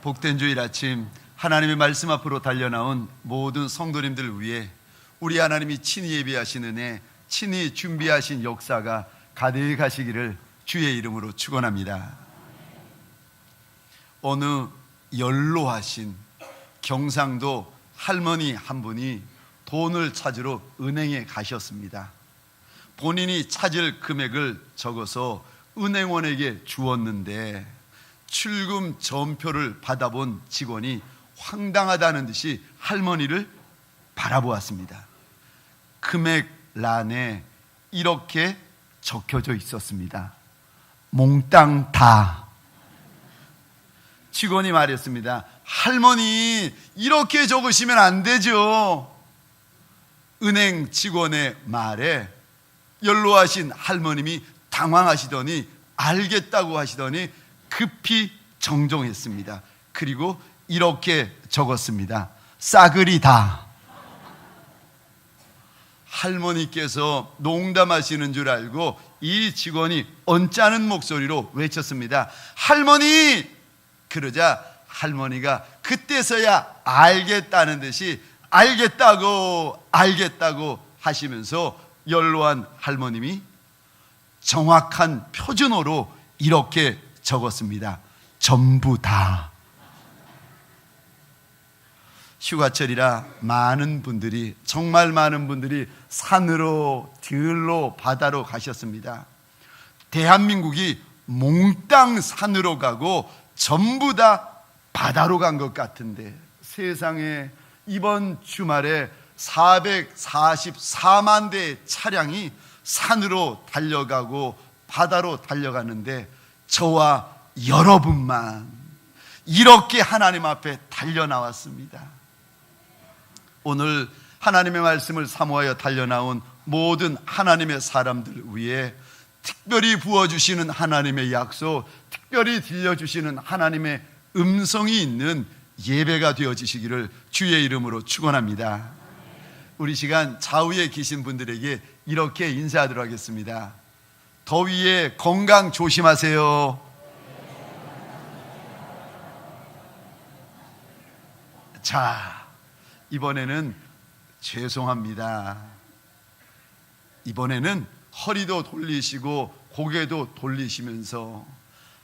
복된 주일 아침 하나님의 말씀 앞으로 달려나온 모든 성도님들 위해 우리 하나님이 친히 예비하신 은혜, 친히 준비하신 역사가 가득하시기를 주의 이름으로 축원합니다. 어느 연로하신 경상도 할머니 한 분이 돈을 찾으러 은행에 가셨습니다. 본인이 찾을 금액을 적어서 은행원에게 주었는데 출금 전표를 받아본 직원이 황당하다는 듯이 할머니를 바라보았습니다. 금액란에 이렇게 적혀져 있었습니다. 몽땅 다. 직원이 말했습니다. 할머니, 이렇게 적으시면 안 되죠. 은행 직원의 말에 연로하신 할머님이 당황하시더니 알겠다고 하시더니 급히 정정했습니다. 그리고 이렇게 적었습니다. 싸그리 다. 할머니께서 농담하시는 줄 알고 이 직원이 언짢은 목소리로 외쳤습니다. 할머니! 그러자 할머니가 그때서야 알겠다는 듯이 알겠다고 하시면서 연로한 할머님이 정확한 표준어로 이렇게 적었습니다. 전부 다. 휴가철이라 정말 많은 분들이 산으로, 들로, 바다로 가셨습니다. 대한민국이 몽땅 산으로 가고 전부 다 바다로 간 것 같은데 세상에 이번 주말에 444만 대의 차량이 산으로 달려가고 바다로 달려가는데 저와 여러분만 이렇게 하나님 앞에 달려나왔습니다. 오늘 하나님의 말씀을 사모하여 달려나온 모든 하나님의 사람들 위해 특별히 부어주시는 하나님의 약속, 특별히 들려주시는 하나님의 음성이 있는 예배가 되어지시기를 주의 이름으로 축원합니다. 우리 시간 좌우에 계신 분들에게 이렇게 인사하도록 하겠습니다. 더위에 건강 조심하세요. 자, 이번에는 죄송합니다. 이번에는 허리도 돌리시고 고개도 돌리시면서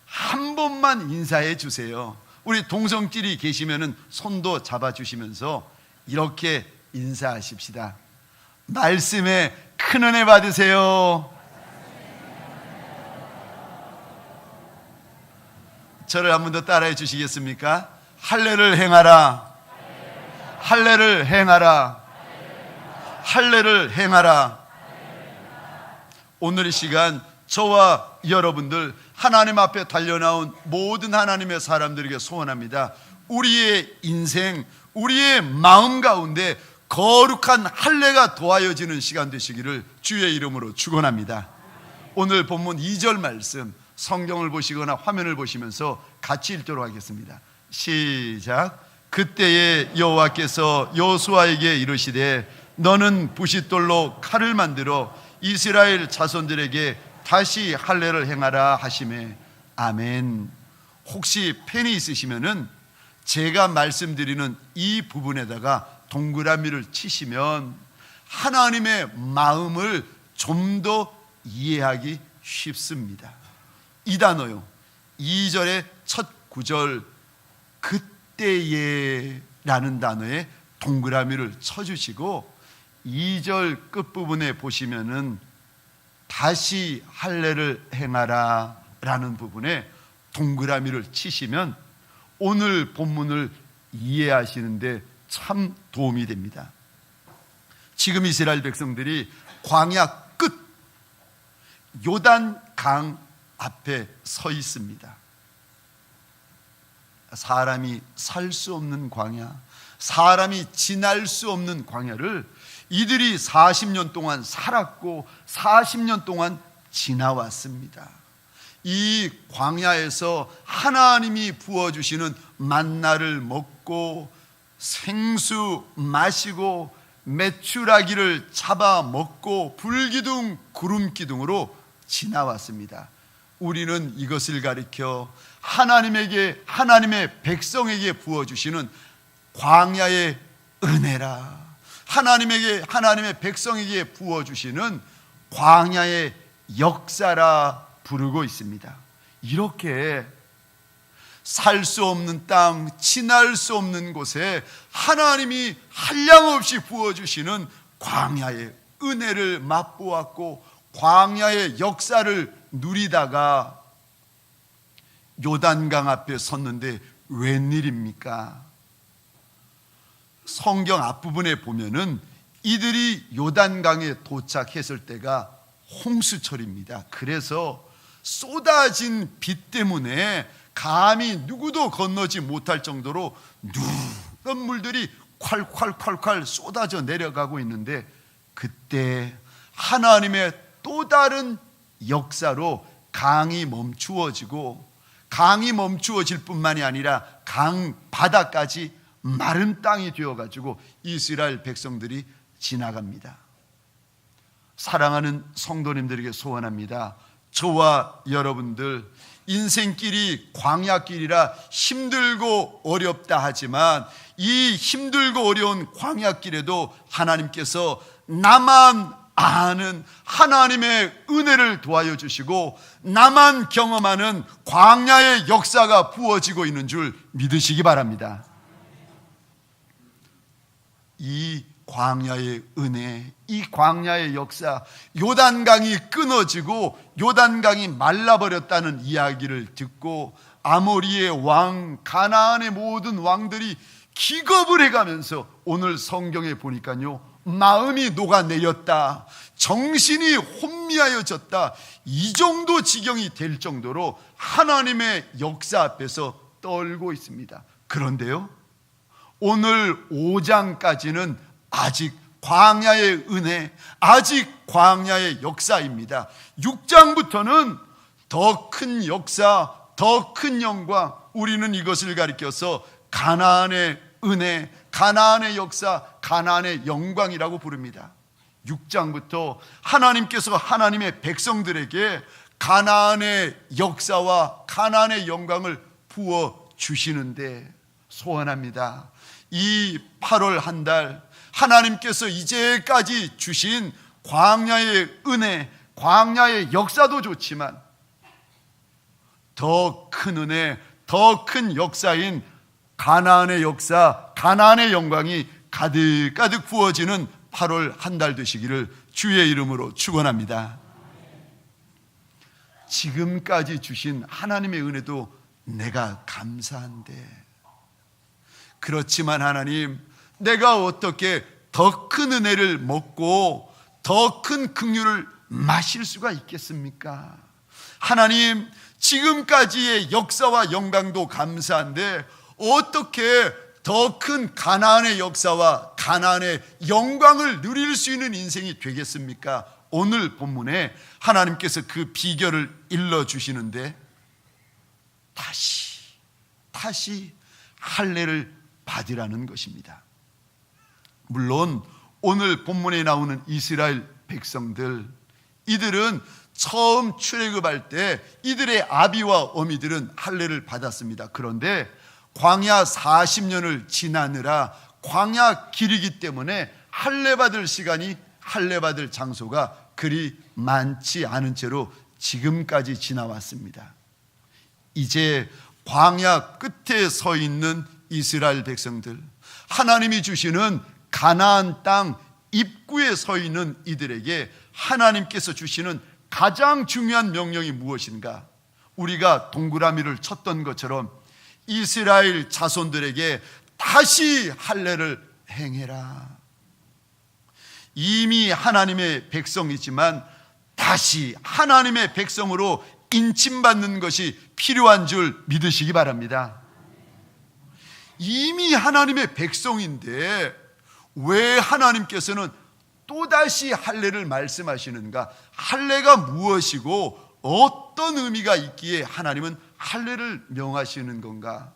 한 번만 인사해 주세요. 우리 동성끼리 계시면은 손도 잡아주시면서 이렇게 인사하십시다. 말씀에 큰 은혜 받으세요. 저를 한 번 더 따라해 주시겠습니까? 할례를 행하라. 할례를 행하라. 할례를 행하라. 오늘 이 시간 저와 여러분들 하나님 앞에 달려나온 모든 하나님의 사람들에게 소원합니다. 우리의 인생, 우리의 마음 가운데 거룩한 할례가 도하여지는 시간 되시기를 주의 이름으로 축원합니다. 오늘 본문 2절 말씀 성경을 보시거나 화면을 보시면서 같이 읽도록 하겠습니다. 시작. 그때에 여호와께서 여호수아에게 이르시되 너는 부싯돌로 칼을 만들어 이스라엘 자손들에게 다시 할례를 행하라 하시매. 아멘. 혹시 펜이 있으시면은 제가 말씀드리는 이 부분에다가 동그라미를 치시면 하나님의 마음을 좀 더 이해하기 쉽습니다. 이 단어요. 2절의 첫 구절 그때에 라는 단어에 동그라미를 쳐주시고 2절 끝부분에 보시면은 다시 할례를 행하라 라는 부분에 동그라미를 치시면 오늘 본문을 이해하시는데 참 도움이 됩니다. 지금 이스라엘 백성들이 광야 끝 요단강 앞에 서 있습니다. 사람이 살 수 없는 광야, 사람이 지날 수 없는 광야를 이들이 40년 동안 살았고 40년 동안 지나왔습니다. 이 광야에서 하나님이 부어주시는 만나를 먹고 생수 마시고 메추라기를 잡아 먹고 불기둥 구름기둥으로 지나왔습니다. 우리는 이것을 가리켜 하나님의 백성에게 부어주시는 광야의 은혜라. 하나님의 백성에게 부어주시는 광야의 역사라 부르고 있습니다. 이렇게 살 수 없는 땅, 지날 수 없는 곳에 하나님이 한량없이 부어주시는 광야의 은혜를 맛보았고 광야의 역사를 누리다가 요단강 앞에 섰는데 웬일입니까? 성경 앞부분에 보면은 이들이 요단강에 도착했을 때가 홍수철입니다. 그래서 쏟아진 비 때문에 감히 누구도 건너지 못할 정도로 누런 물들이 콸콸콸콸 쏟아져 내려가고 있는데, 그때 하나님의 또 다른 역사로 강이 멈추어지고, 강이 멈추어질 뿐만이 아니라 강 바다까지 마른 땅이 되어가지고 이스라엘 백성들이 지나갑니다. 사랑하는 성도님들에게 소원합니다. 저와 여러분들 인생길이 광야길이라 힘들고 어렵다 하지만 이 힘들고 어려운 광야길에도 하나님께서 나만 아는 하나님의 은혜를 도와여 주시고 나만 경험하는 광야의 역사가 부어지고 있는 줄 믿으시기 바랍니다. 이 광야의 은혜, 이 광야의 역사, 요단강이 끊어지고 요단강이 말라버렸다는 이야기를 듣고 아모리의 왕, 가나안의 모든 왕들이 기겁을 해가면서 오늘 성경에 보니까요, 마음이 녹아내렸다, 정신이 혼미하여졌다, 이 정도 지경이 될 정도로 하나님의 역사 앞에서 떨고 있습니다. 그런데요, 오늘 5장까지는 아직 광야의 은혜, 아직 광야의 역사입니다. 6장부터는 더 큰 역사, 더 큰 영광, 우리는 이것을 가리켜서 가나안의 은혜, 가나안의 역사, 가나안의 영광이라고 부릅니다. 6장부터 하나님께서 하나님의 백성들에게 가나안의 역사와 가나안의 영광을 부어 주시는데, 소원합니다. 이 8월 한 달 하나님께서 이제까지 주신 광야의 은혜, 광야의 역사도 좋지만 더 큰 은혜, 더 큰 역사인 가나안의 역사, 가나안의 영광이 가득가득 부어지는 8월 한 달 되시기를 주의 이름으로 축원합니다. 지금까지 주신 하나님의 은혜도 내가 감사한데, 그렇지만 하나님, 내가 어떻게 더 큰 은혜를 먹고 더 큰 긍휼을 마실 수가 있겠습니까? 하나님, 지금까지의 역사와 영광도 감사한데 어떻게 더 큰 가나안의 역사와 가나안의 영광을 누릴 수 있는 인생이 되겠습니까? 오늘 본문에 하나님께서 그 비결을 일러주시는데, 다시 할례를 받으라는 것입니다. 물론 오늘 본문에 나오는 이스라엘 백성들, 이들은 처음 출애굽할 때 이들의 아비와 어미들은 할례를 받았습니다. 그런데 광야 40년을 지나느라 광야 길이기 때문에 할례 받을 시간이, 할례 받을 장소가 그리 많지 않은 채로 지금까지 지나왔습니다. 이제 광야 끝에 서 있는 이스라엘 백성들, 하나님이 주시는 가나안 땅 입구에 서 있는 이들에게 하나님께서 주시는 가장 중요한 명령이 무엇인가? 우리가 동그라미를 쳤던 것처럼 이스라엘 자손들에게 다시 할례를 행해라. 이미 하나님의 백성이지만 다시 하나님의 백성으로 인침받는 것이 필요한 줄 믿으시기 바랍니다. 이미 하나님의 백성인데 왜 하나님께서는 또다시 할례를 말씀하시는가? 할례가 무엇이고 어떤 의미가 있기에 하나님은 할례를 명하시는 건가?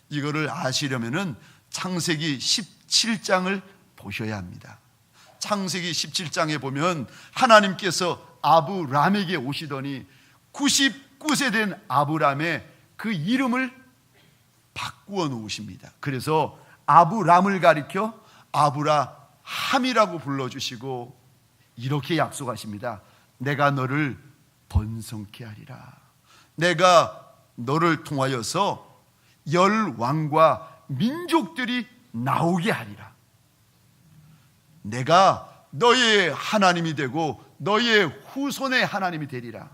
이거를 아시려면은 창세기 17장을 보셔야 합니다. 창세기 17장에 보면 하나님께서 아브람에게 오시더니 99세 된 아브람의 그 이름을 바꾸어 놓으십니다. 그래서 아브람을 가리켜 아브라함이라고 불러주시고 이렇게 약속하십니다. 내가 너를 번성케 하리라. 내가 너를 통하여서 열왕과 민족들이 나오게 하리라. 내가 너의 하나님이 되고 너의 후손의 하나님이 되리라.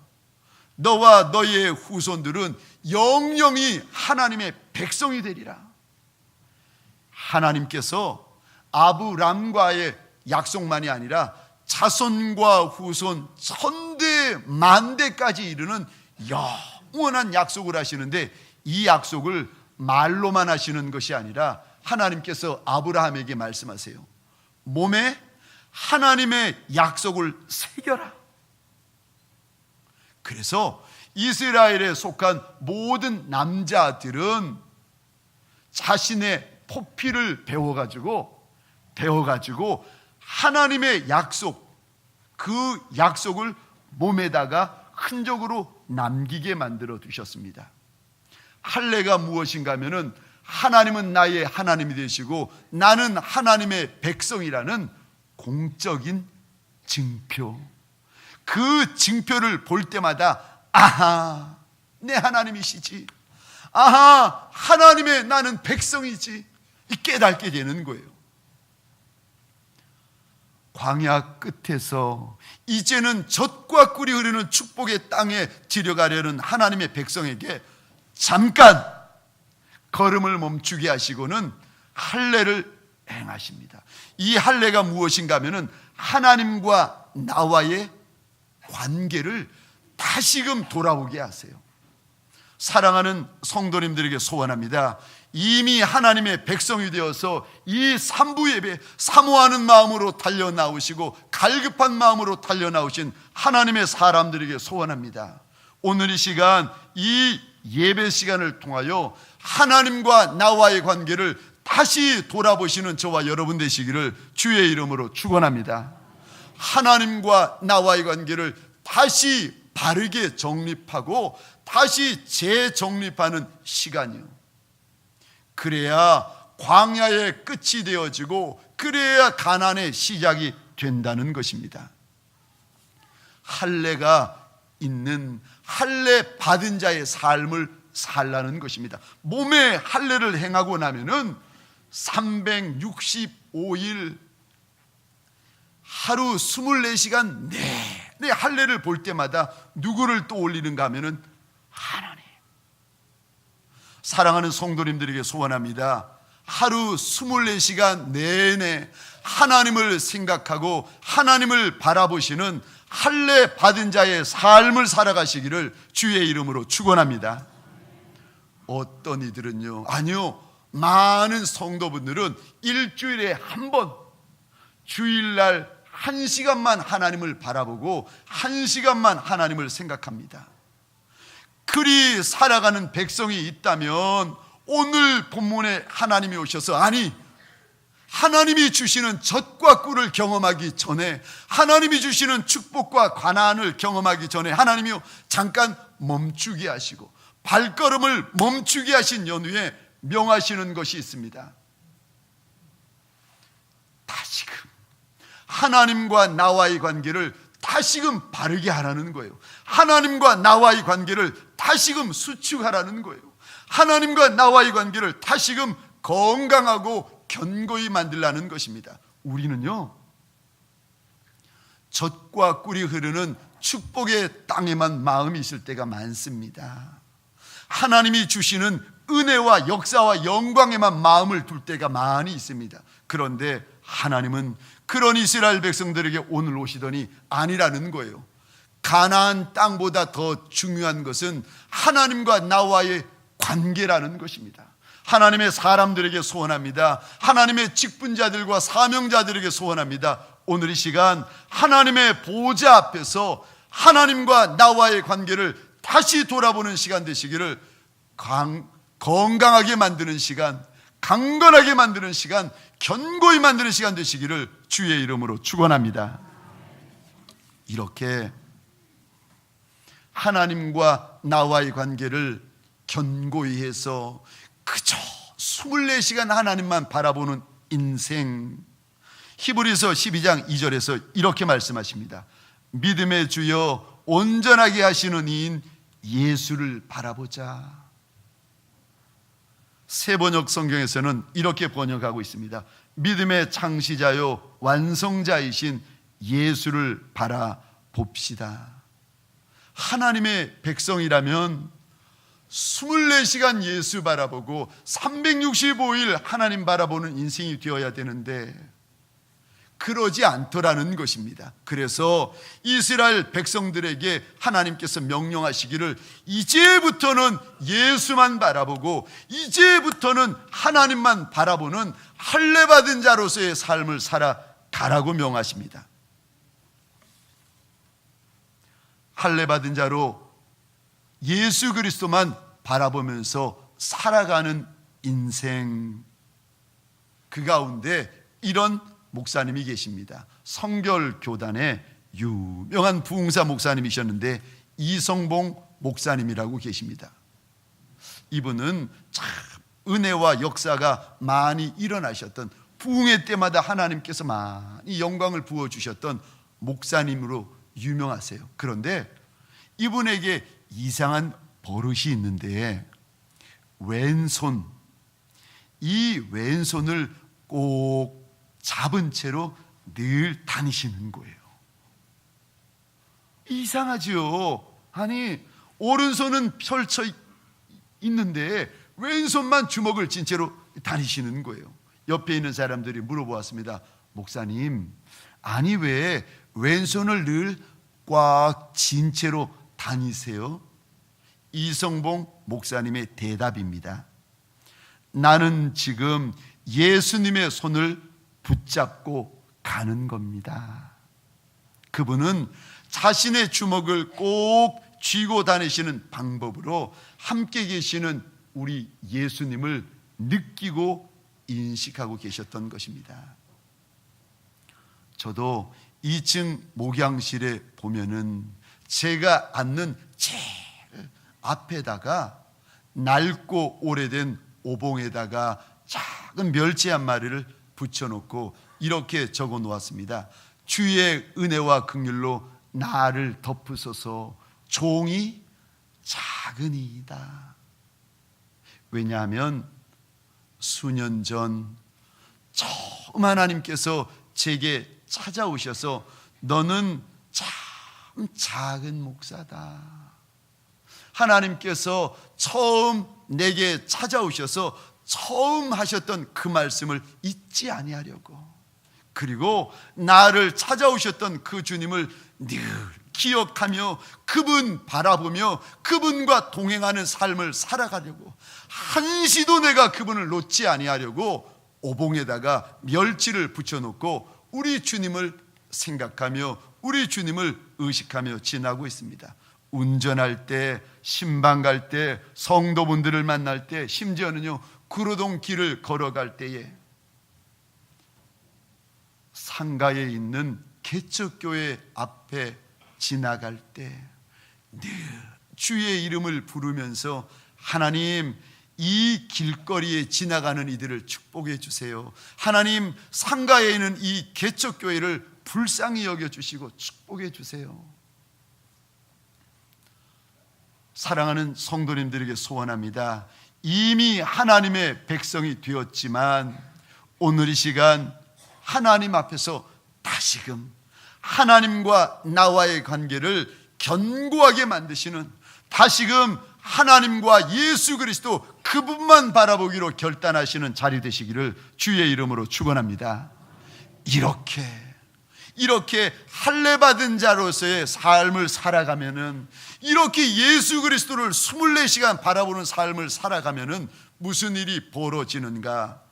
너와 너의 후손들은 영영이 하나님의 백성이 되리라. 하나님께서 아브람과의 약속만이 아니라 자손과 후손 천대 만대까지 이르는 영원한 약속을 하시는데, 이 약속을 말로만 하시는 것이 아니라 하나님께서 아브라함에게 말씀하세요. 몸에 하나님의 약속을 새겨라. 그래서 이스라엘에 속한 모든 남자들은 자신의 포피를 배워가지고 하나님의 약속, 그 약속을 몸에다가 흔적으로 남기게 만들어 두셨습니다. 할례가 무엇인가 하면은 하나님은 나의 하나님이 되시고 나는 하나님의 백성이라는 공적인 증표. 그 증표를 볼 때마다 아하, 내 하나님이시지, 아하, 하나님의 나는 백성이지, 깨닫게 되는 거예요. 광야 끝에서 이제는 젖과 꿀이 흐르는 축복의 땅에 들어가려는 하나님의 백성에게 잠깐 걸음을 멈추게 하시고는 할례를 행하십니다. 이 할례가 무엇인가 하면은 하나님과 나와의 관계를 다시금 돌아오게 하세요. 사랑하는 성도님들에게 소원합니다. 이미 하나님의 백성이 되어서 이 삼부 예배 사모하는 마음으로 달려 나오시고 갈급한 마음으로 달려 나오신 하나님의 사람들에게 소원합니다. 오늘 이 시간, 이 예배 시간을 통하여 하나님과 나와의 관계를 다시 돌아보시는 저와 여러분 되시기를 주의 이름으로 축원합니다. 하나님과 나와의 관계를 다시 바르게 정립하고 다시 재정립하는 시간이요. 그래야 광야의 끝이 되어지고 그래야 가나안의 시작이 된다는 것입니다. 할례가 있는, 할례 받은 자의 삶을 살라는 것입니다. 몸에 할례를 행하고 나면은 365일 하루 24시간 내내 할례를 볼 때마다 누구를 떠올리는가 하면은 하나님. 사랑하는 성도님들에게 소원합니다. 하루 24시간 내내 하나님을 생각하고 하나님을 바라보시는 할례 받은 자의 삶을 살아가시기를 주의 이름으로 축원합니다. 어떤 이들은요, 아니요, 많은 성도분들은 일주일에 한 번 주일날 1시간만 하나님을 바라보고 1시간만 하나님을 생각합니다. 그리 살아가는 백성이 있다면 오늘 본문에 하나님이 오셔서, 아니, 하나님이 주시는 젖과 꿀을 경험하기 전에, 하나님이 주시는 축복과 가나안을 경험하기 전에 하나님이요, 잠깐 멈추게 하시고 발걸음을 멈추게 하신 연후에 명하시는 것이 있습니다. 다시금 하나님과 나와의 관계를 다시금 바르게 하라는 거예요. 하나님과 나와의 관계를 다시금 수축하라는 거예요. 하나님과 나와의 관계를 다시금 건강하고 견고히 만들라는 것입니다. 우리는요, 젖과 꿀이 흐르는 축복의 땅에만 마음이 있을 때가 많습니다. 하나님이 주시는 은혜와 역사와 영광에만 마음을 둘 때가 많이 있습니다. 그런데 하나님은 그런 이스라엘 백성들에게 오늘 오시더니 아니라는 거예요. 가나안 땅보다 더 중요한 것은 하나님과 나와의 관계라는 것입니다. 하나님의 사람들에게 소원합니다. 하나님의 직분자들과 사명자들에게 소원합니다. 오늘 이 시간 하나님의 보좌 앞에서 하나님과 나와의 관계를 다시 돌아보는 시간 되시기를, 건강하게 만드는 시간, 강건하게 만드는 시간, 견고히 만드는 시간 되시기를 주의 이름으로 축원합니다. 이렇게 하나님과 나와의 관계를 견고히 해서 그저 24시간 하나님만 바라보는 인생. 히브리서 12장 2절에서 이렇게 말씀하십니다. 믿음의 주여 온전하게 하시는 이인 예수를 바라보자. 새번역 성경에서는 이렇게 번역하고 있습니다. 믿음의 창시자요 완성자이신 예수를 바라봅시다. 하나님의 백성이라면 24시간 예수 바라보고 365일 하나님 바라보는 인생이 되어야 되는데 그러지 않더라는 것입니다. 그래서 이스라엘 백성들에게 하나님께서 명령하시기를 이제부터는 예수만 바라보고 이제부터는 하나님만 바라보는 할례 받은 자로서의 삶을 살아가라고 명하십니다. 할례 받은 자로 예수 그리스도만 바라보면서 살아가는 인생, 그 가운데 이런 목사님이 계십니다. 성결교단의 유명한 부흥사 목사님이셨는데 이성봉 목사님이라고 계십니다. 이분은 참 은혜와 역사가 많이 일어나셨던, 부흥회 때마다 하나님께서 많이 영광을 부어주셨던 목사님으로 유명하세요. 그런데 이분에게 이상한 버릇이 있는데 왼손, 이 왼손을 꼭 잡은 채로 늘 다니시는 거예요. 이상하지요. 아니 오른손은 펼쳐 있는데 왼손만 주먹을 쥔 채로 다니시는 거예요. 옆에 있는 사람들이 물어보았습니다. 목사님, 아니 왜 왼손을 늘 꽉 쥔 채로 다니세요? 이성봉 목사님의 대답입니다. 나는 지금 예수님의 손을 붙잡고 가는 겁니다. 그분은 자신의 주먹을 꼭 쥐고 다니시는 방법으로 함께 계시는 우리 예수님을 느끼고 인식하고 계셨던 것입니다. 저도 2층 목양실에 보면은 제가 앉는 제일 앞에다가 낡고 오래된 오봉에다가 작은 멸치 한 마리를 붙여놓고 이렇게 적어 놓았습니다. 주의 은혜와 긍휼로 나를 덮으소서, 종이 작으니이다. 왜냐하면 수년 전 처음 하나님께서 제게 찾아오셔서 너는 참 작은 목사다. 하나님께서 처음 내게 찾아오셔서 처음 하셨던 그 말씀을 잊지 아니하려고, 그리고 나를 찾아오셨던 그 주님을 늘 기억하며 그분 바라보며 그분과 동행하는 삶을 살아가려고, 한시도 내가 그분을 놓지 아니하려고 오봉에다가 멸치를 붙여놓고 우리 주님을 생각하며 우리 주님을 의식하며 지나고 있습니다. 운전할 때, 신방 갈 때, 성도분들을 만날 때, 심지어는요 구로동 길을 걸어갈 때에 상가에 있는 개척교회 앞에 지나갈 때 늘 주의 이름을 부르면서 하나님, 이 길거리에 지나가는 이들을 축복해 주세요. 하나님, 상가에 있는 이 개척교회를 불쌍히 여겨주시고 축복해 주세요. 사랑하는 성도님들에게 소원합니다. 이미 하나님의 백성이 되었지만 오늘 이 시간 하나님 앞에서 다시금 하나님과 나와의 관계를 견고하게 만드시는, 다시금 하나님과 예수 그리스도 그분만 바라보기로 결단하시는 자리 되시기를 주의 이름으로 축원합니다. 이렇게 할례 받은 자로서의 삶을 살아가면은, 이렇게 예수 그리스도를 24시간 바라보는 삶을 살아가면은 무슨 일이 벌어지는가?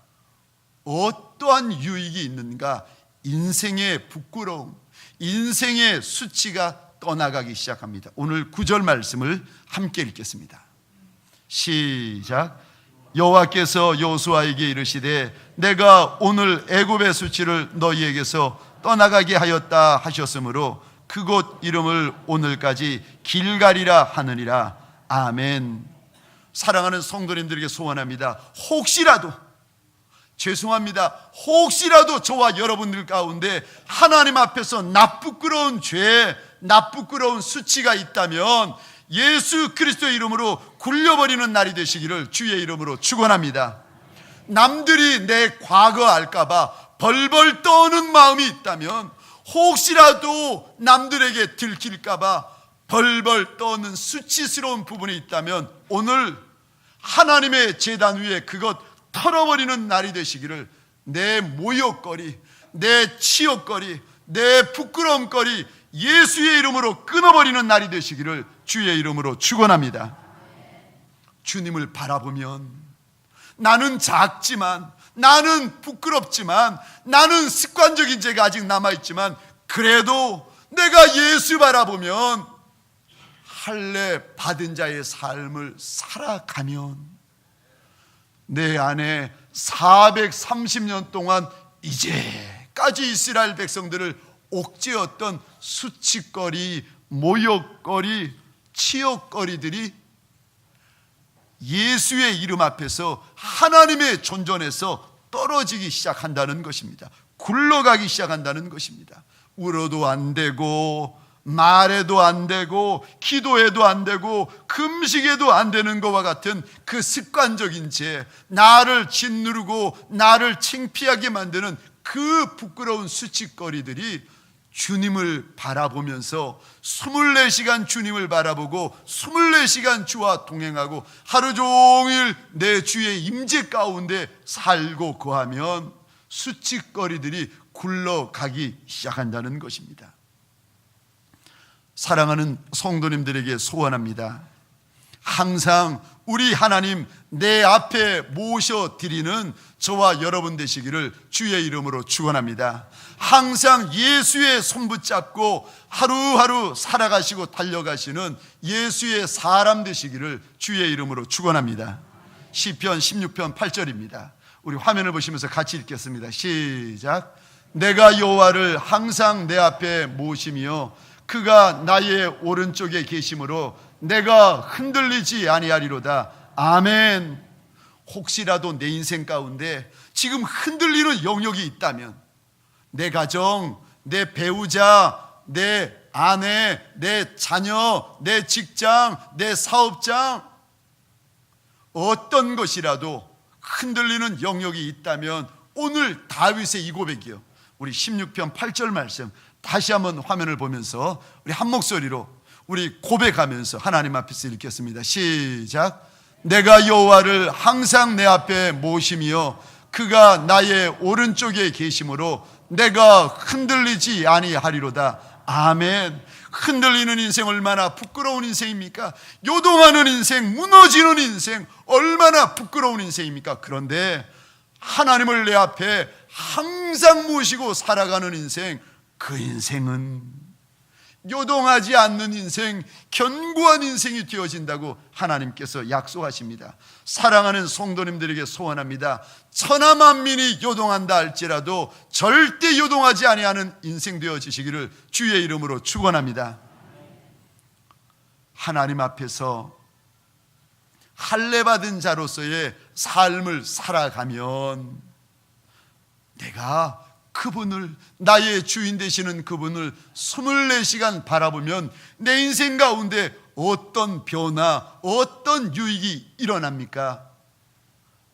어떠한 유익이 있는가? 인생의 부끄러움, 인생의 수치가 떠나가기 시작합니다. 오늘 9절 말씀을 함께 읽겠습니다. 시작. 여호와께서 여호수아에게 이르시되 내가 오늘 애굽의 수치를 너희에게서 떠나가게 하였다 하셨으므로 그곳 이름을 오늘까지 길갈이라 하느니라. 아멘. 사랑하는 성도님들에게 소원합니다. 혹시라도, 죄송합니다, 혹시라도 저와 여러분들 가운데 하나님 앞에서 나쁘끄러운 죄, 나쁘끄러운 수치가 있다면 예수 그리스도의 이름으로 굴려버리는 날이 되시기를 주의 이름으로 축원합니다. 남들이 내 과거 알까봐 벌벌 떠는 마음이 있다면, 혹시라도 남들에게 들킬까봐 벌벌 떠는 수치스러운 부분이 있다면 오늘 하나님의 제단 위에 그것 털어버리는 날이 되시기를, 내 모욕거리, 내 치욕거리, 내 부끄러움거리 예수의 이름으로 끊어버리는 날이 되시기를 주의 이름으로 축원합니다. 주님을 바라보면 나는 작지만, 나는 부끄럽지만, 나는 습관적인 죄가 아직 남아있지만, 그래도 내가 예수 바라보면 할례 받은 자의 삶을 살아가면 내 안에 430년 동안 이제까지 이스라엘 백성들을 옥죄었던 수치거리, 모욕거리, 치욕거리들이 예수의 이름 앞에서 하나님의 존전에서 떨어지기 시작한다는 것입니다. 굴러가기 시작한다는 것입니다. 울어도 안 되고, 말해도 안 되고, 기도해도 안 되고, 금식해도 안 되는 것과 같은 그 습관적인 죄, 나를 짓누르고 나를 창피하게 만드는 그 부끄러운 수치거리들이 주님을 바라보면서 24시간 주님을 바라보고 24시간 주와 동행하고 하루 종일 내 주의 임재 가운데 살고 거하면 수치거리들이 굴러가기 시작한다는 것입니다. 사랑하는 성도님들에게 소원합니다. 항상 우리 하나님 내 앞에 모셔드리는 저와 여러분 되시기를 주의 이름으로 축원합니다. 항상 예수의 손 붙잡고 하루하루 살아가시고 달려가시는 예수의 사람 되시기를 주의 이름으로 축원합니다. 시편 16편 8절입니다. 우리 화면을 보시면서 같이 읽겠습니다. 시작. 내가 여호와를 항상 내 앞에 모시며 그가 나의 오른쪽에 계심으로 내가 흔들리지 아니하리로다. 아멘. 혹시라도 내 인생 가운데 지금 흔들리는 영역이 있다면, 내 가정, 내 배우자, 내 아내, 내 자녀, 내 직장, 내 사업장, 어떤 것이라도 흔들리는 영역이 있다면 오늘 다윗의 이 고백이요, 우리 16편 8절 말씀 다시 한번 화면을 보면서 우리 한 목소리로 우리 고백하면서 하나님 앞에서 읽겠습니다. 시작. 내가 여호와를 항상 내 앞에 모시며 그가 나의 오른쪽에 계심으로 내가 흔들리지 아니하리로다. 아멘. 흔들리는 인생 얼마나 부끄러운 인생입니까? 요동하는 인생, 무너지는 인생 얼마나 부끄러운 인생입니까? 그런데 하나님을 내 앞에 항상 모시고 살아가는 인생, 그 인생은 요동하지 않는 인생, 견고한 인생이 되어진다고 하나님께서 약속하십니다. 사랑하는 성도님들에게 소원합니다. 천하만민이 요동한다 할지라도 절대 요동하지 아니하는 인생 되어지시기를 주의 이름으로 축원합니다. 하나님 앞에서 할례 받은 자로서의 삶을 살아가면 내가 그분을, 나의 주인 되시는 그분을 24시간 바라보면 내 인생 가운데 어떤 변화, 어떤 유익이 일어납니까?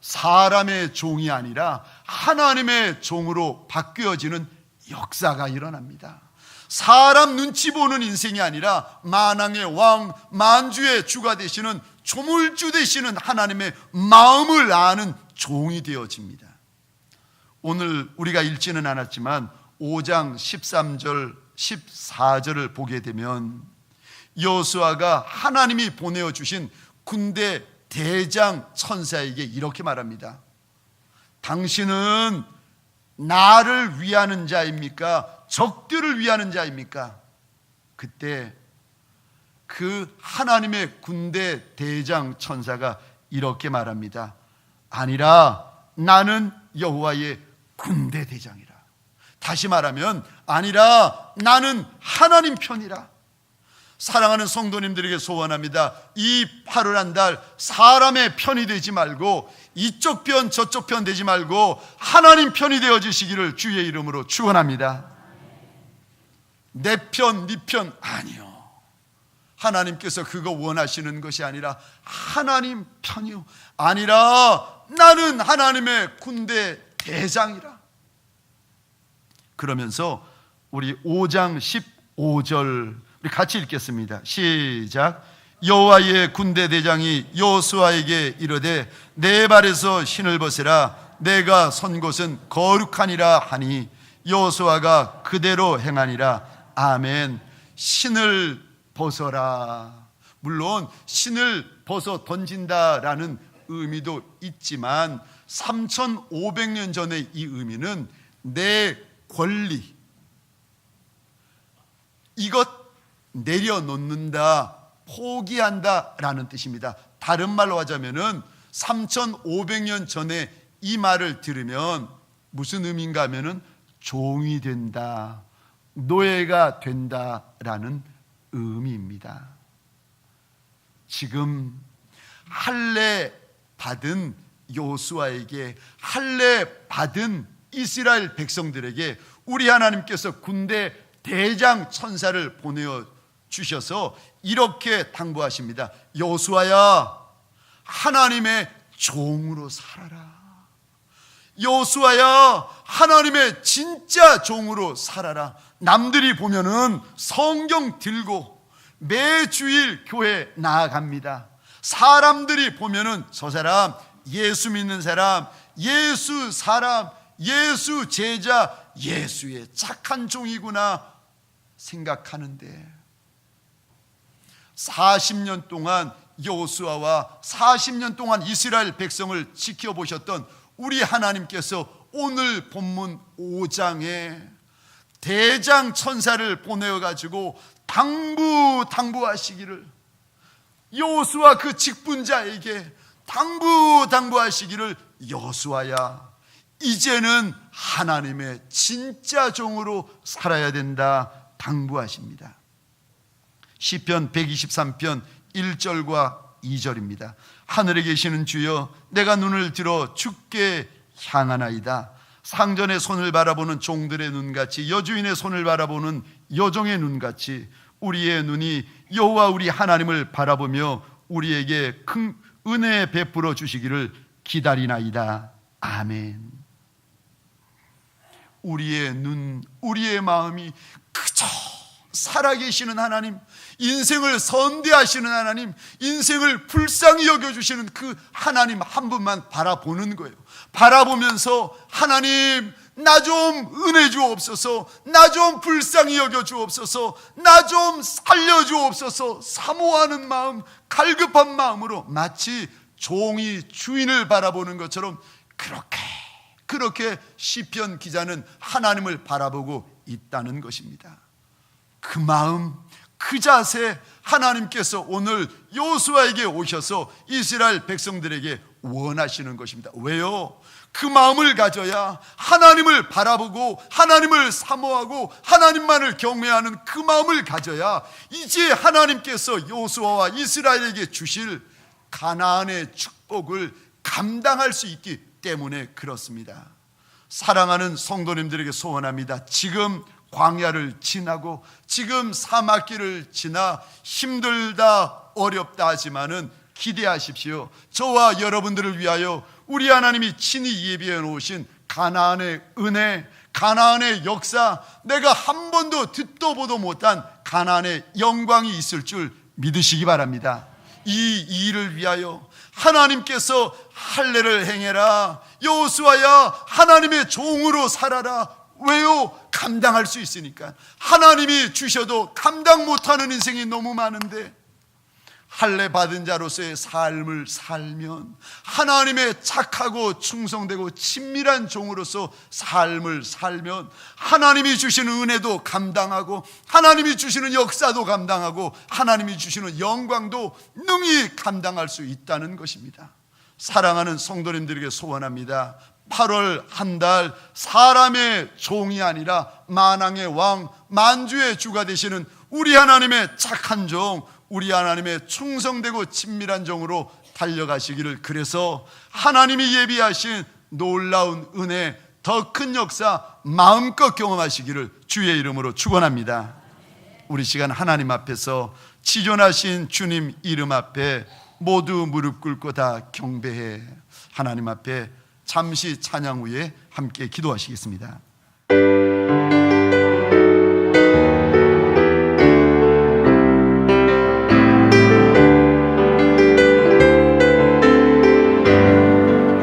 사람의 종이 아니라 하나님의 종으로 바뀌어지는 역사가 일어납니다. 사람 눈치 보는 인생이 아니라 만왕의 왕, 만주의 주가 되시는, 조물주 되시는 하나님의 마음을 아는 종이 되어집니다. 오늘 우리가 읽지는 않았지만 5장 13절 14절을 보게 되면 여호수아가 하나님이 보내어 주신 군대 대장 천사에게 이렇게 말합니다. 당신은 나를 위하는 자입니까? 적들을 위하는 자입니까? 그때 그 하나님의 군대 대장 천사가 이렇게 말합니다. 아니라 나는 여호와의 군대 대장이라. 다시 말하면 아니라 나는 하나님 편이라. 사랑하는 성도님들에게 소원합니다. 이 8월 한 달 사람의 편이 되지 말고, 이쪽 편 저쪽 편 되지 말고 하나님 편이 되어지시기를 주의 이름으로 축원합니다. 내 편, 네 편 아니요. 하나님께서 그거 원하시는 것이 아니라 하나님 편이요. 아니라 나는 하나님의 군대 대장이라. 그러면서 우리 5장 15절 우리 같이 읽겠습니다. 시작. 여호와의 군대 대장이 여호수아에게 이르되 내 발에서 신을 벗으라. 내가 선 곳은 거룩하니라 하니 여호수아가 그대로 행하니라. 아멘. 신을 벗어라. 물론 신을 벗어 던진다라는 의미도 있지만 3500년 전의 이 의미는 내 권리, 이것 내려놓는다, 포기한다 라는 뜻입니다. 다른 말로 하자면은 3500년 전에 이 말을 들으면 무슨 의미인가 하면은 종이 된다, 노예가 된다라는 의미입니다. 지금 할례 받은 여호수아에게, 할례 받은 이스라엘 백성들에게 우리 하나님께서 군대 대장 천사를 보내어 주셔서 이렇게 당부하십니다. 여호수아야, 하나님의 종으로 살아라. 여호수아야, 하나님의 진짜 종으로 살아라. 남들이 보면은 성경 들고 매주일 교회 나아갑니다. 사람들이 보면은 저 사람 예수 믿는 사람, 예수 사람, 예수 제자, 예수의 착한 종이구나 생각하는데 40년 동안 여호수아와 40년 동안 이스라엘 백성을 지켜보셨던 우리 하나님께서 오늘 본문 5장에 대장 천사를 보내어가지고 당부하시기를, 여호수아 그 직분자에게 당부하시기를, 여호수아야, 이제는 하나님의 진짜 종으로 살아야 된다 당부하십니다. 시편 123편 1절과 2절입니다. 하늘에 계시는 주여, 내가 눈을 들어 주께 향하나이다. 상전의 손을 바라보는 종들의 눈같이, 여주인의 손을 바라보는 여종의 눈같이 우리의 눈이 여호와 우리 하나님을 바라보며 우리에게 큰 은혜 베풀어 주시기를 기다리나이다. 아멘. 우리의 눈, 우리의 마음이 그저 살아계시는 하나님, 인생을 선대하시는 하나님, 인생을 불쌍히 여겨주시는 그 하나님 한 분만 바라보는 거예요. 바라보면서 하나님, 나 좀 은혜 주옵소서, 나 좀 불쌍히 여겨 주옵소서, 나 좀 살려 주옵소서, 사모하는 마음, 갈급한 마음으로 마치 종이 주인을 바라보는 것처럼 그렇게 시편 기자는 하나님을 바라보고 있다는 것입니다. 그 마음, 그 자세, 하나님께서 오늘 여호수아에게 오셔서 이스라엘 백성들에게 원하시는 것입니다. 왜요? 그 마음을 가져야, 하나님을 바라보고 하나님을 사모하고 하나님만을 경외하는 그 마음을 가져야 이제 하나님께서 여호수아와 이스라엘에게 주실 가나안의 축복을 감당할 수 있기 때문에 그렇습니다. 사랑하는 성도님들에게 소원합니다. 지금 광야를 지나고 지금 사막길을 지나 힘들다 어렵다 하지만은 기대하십시오. 저와 여러분들을 위하여 우리 하나님이 친히 예비해 놓으신 가나안의 은혜, 가나안의 역사, 내가 한 번도 듣도 보도 못한 가나안의 영광이 있을 줄 믿으시기 바랍니다. 이 일을 위하여 하나님께서 할례를 행해라, 여호수아야 하나님의 종으로 살아라. 왜요? 감당할 수 있으니까. 하나님이 주셔도 감당 못하는 인생이 너무 많은데 할례 받은 자로서의 삶을 살면, 하나님의 착하고 충성되고 친밀한 종으로서 삶을 살면 하나님이 주시는 은혜도 감당하고 하나님이 주시는 역사도 감당하고 하나님이 주시는 영광도 능히 감당할 수 있다는 것입니다. 사랑하는 성도님들에게 소원합니다. 8월 한 달 사람의 종이 아니라 만왕의 왕, 만주의 주가 되시는 우리 하나님의 착한 종, 우리 하나님의 충성되고 친밀한 종으로 달려가시기를, 그래서 하나님이 예비하신 놀라운 은혜, 더 큰 역사 마음껏 경험하시기를 주의 이름으로 축원합니다. 우리 시간 하나님 앞에서 지존하신 주님 이름 앞에 모두 무릎 꿇고 다 경배해 하나님 앞에 잠시 찬양 후에 함께 기도하시겠습니다.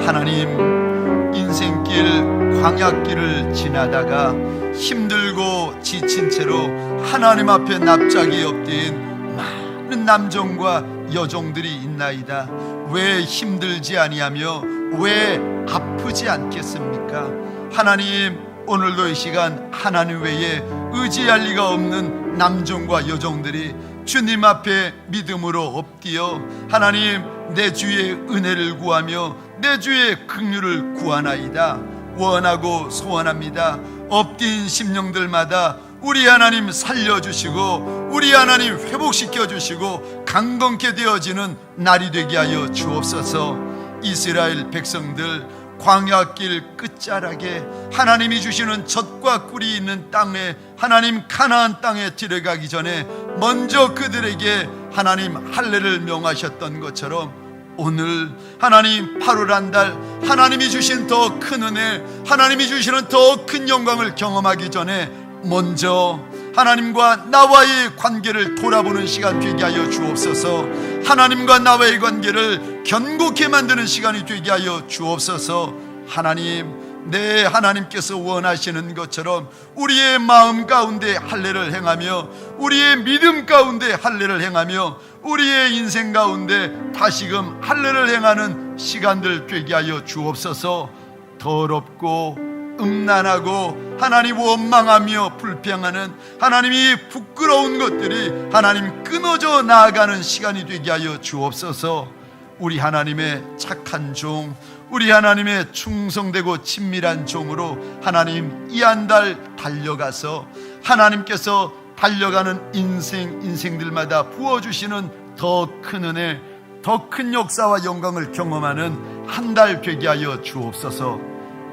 하나님, 인생길 광야길을 지나다가 힘들고 지친 채로 하나님 앞에 납작이 엎드린 많은 남종과 여종들이 있나이다. 왜 힘들지 아니하며 왜 아프지 않겠습니까? 하나님, 오늘도 이 시간 하나님 외에 의지할 리가 없는 남종과 여종들이 주님 앞에 믿음으로 엎드려 하나님, 내 주의 은혜를 구하며 내 주의 긍휼을 구하나이다. 원하고 소원합니다. 엎드린 심령들마다 우리 하나님 살려주시고 우리 하나님 회복시켜 주시고 강건케 되어지는 날이 되게 하여 주옵소서. 이스라엘 백성들 광야길 끝자락에 하나님이 주시는 젖과 꿀이 있는 땅에, 하나님 가나안 땅에 들어가기 전에 먼저 그들에게 하나님 할례를 명하셨던 것처럼 오늘 하나님 8월 한 달 하나님이 주신 더 큰 은혜, 하나님이 주시는 더 큰 영광을 경험하기 전에 먼저 하나님과 나와의 관계를 돌아보는 시간 되게 하여 주옵소서. 하나님과 나와의 관계를 견고케 만드는 시간이 되게 하여 주옵소서. 하나님, 내 하나님께서 원하시는 것처럼 우리의 마음 가운데 할례를 행하며 우리의 믿음 가운데 할례를 행하며 우리의 인생 가운데 다시금 할례를 행하는 시간들 되게 하여 주옵소서. 더럽고 음란하고 하나님 원망하며 불평하는 하나님이 부끄러운 것들이 하나님 끊어져 나아가는 시간이 되게 하여 주옵소서. 우리 하나님의 착한 종, 우리 하나님의 충성되고 친밀한 종으로 하나님 이 한 달 달려가서 하나님께서 달려가는 인생들마다 부어주시는 더 큰 은혜, 더 큰 역사와 영광을 경험하는 한 달 되게 하여 주옵소서.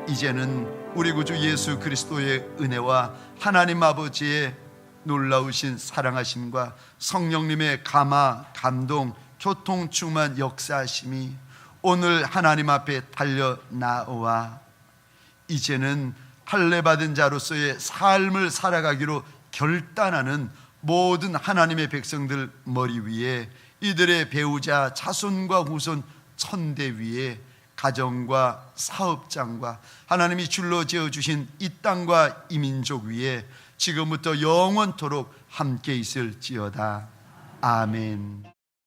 이제는 우리 구주 예수 그리스도의 은혜와 하나님 아버지의 놀라우신 사랑하심과 성령님의 감화, 감동, 교통 충만 역사하심이 오늘 하나님 앞에 달려 나와 이제는 할례 받은 자로서의 삶을 살아가기로 결단하는 모든 하나님의 백성들 머리 위에, 이들의 배우자 자손과 후손 천대 위에, 가정과 사업장과 하나님이 줄로 지어주신 이 땅과 이 민족 위에 지금부터 영원토록 함께 있을지어다. 아멘.